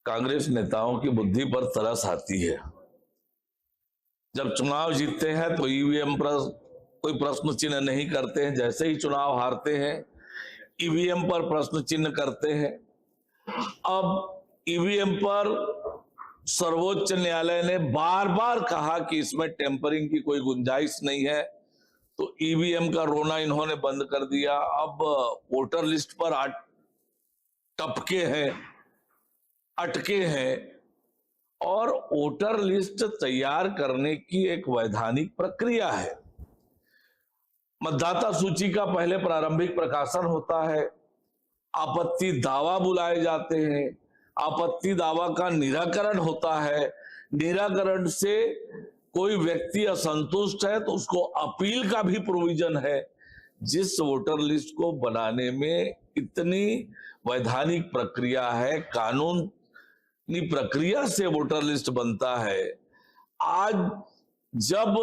कांग्रेस नेताओं की बुद्धि पर तरस आती है। जब चुनाव जीतते हैं तो ईवीएम पर कोई प्रश्न चिन्ह नहीं करते हैं, जैसे ही चुनाव हारते हैं ईवीएम पर प्रश्न चिन्ह करते हैं। अब ईवीएम पर सर्वोच्च न्यायालय ने बार बार कहा कि इसमें टेम्परिंग की कोई गुंजाइश नहीं है, तो ईवीएम का रोना इन्होंने बंद कर दिया। अब वोटर लिस्ट पर टपके हैं, अटके हैं, और वोटर लिस्ट तैयार करने की एक वैधानिक प्रक्रिया है। मतदाता सूची का पहले प्रारंभिक प्रकाशन होता है, आपत्ति दावा बुलाए जाते हैं, आपत्ति दावा का निराकरण होता है, निराकरण से कोई व्यक्ति असंतुष्ट है तो उसको अपील का भी प्रोविजन है। जिस वोटर लिस्ट को बनाने में इतनी वैधानिक प्रक्रिया है, कानूनी प्रक्रिया से वोटर लिस्ट बनता है, आज जब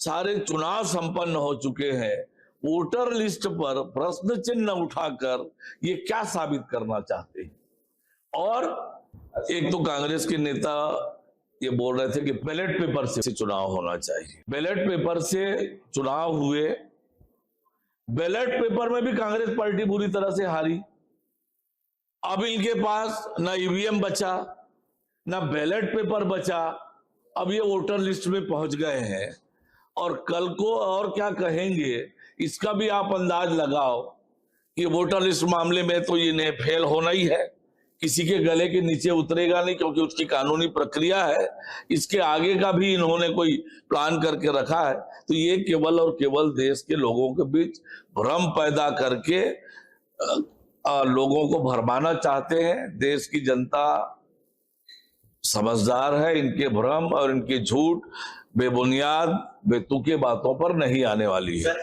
सारे चुनाव संपन्न हो चुके हैं, वोटर लिस्ट पर प्रश्न चिन्ह उठाकर ये क्या साबित करना चाहते हैं? और एक तो कांग्रेस के नेता ये बोल रहे थे कि बैलेट पेपर से चुनाव होना चाहिए। बैलेट पेपर से चुनाव हुए, बैलेट पेपर में भी कांग्रेस पार्टी बुरी तरह से हारी। अब इनके पास ना ईवीएम बचा, ना बैलेट पेपर बचा, अब ये वोटर लिस्ट में पहुंच गए हैं और कल को और क्या कहेंगे इसका भी आप अंदाज लगाओ कि वोटर लिस्ट मामले में तो ये फेल होना ही है, किसी के गले के नीचे उतरेगा नहीं, क्योंकि उसकी कानूनी प्रक्रिया है। इसके आगे का भी इन्होंने कोई प्लान करके रखा है। तो ये केवल और केवल देश के लोगों के बीच भ्रम पैदा करके लोगों को भरमाना चाहते हैं। देश की जनता समझदार है, इनके भ्रम और इनके झूठ बेबुनियाद बेतुके बातों पर नहीं आने वाली है।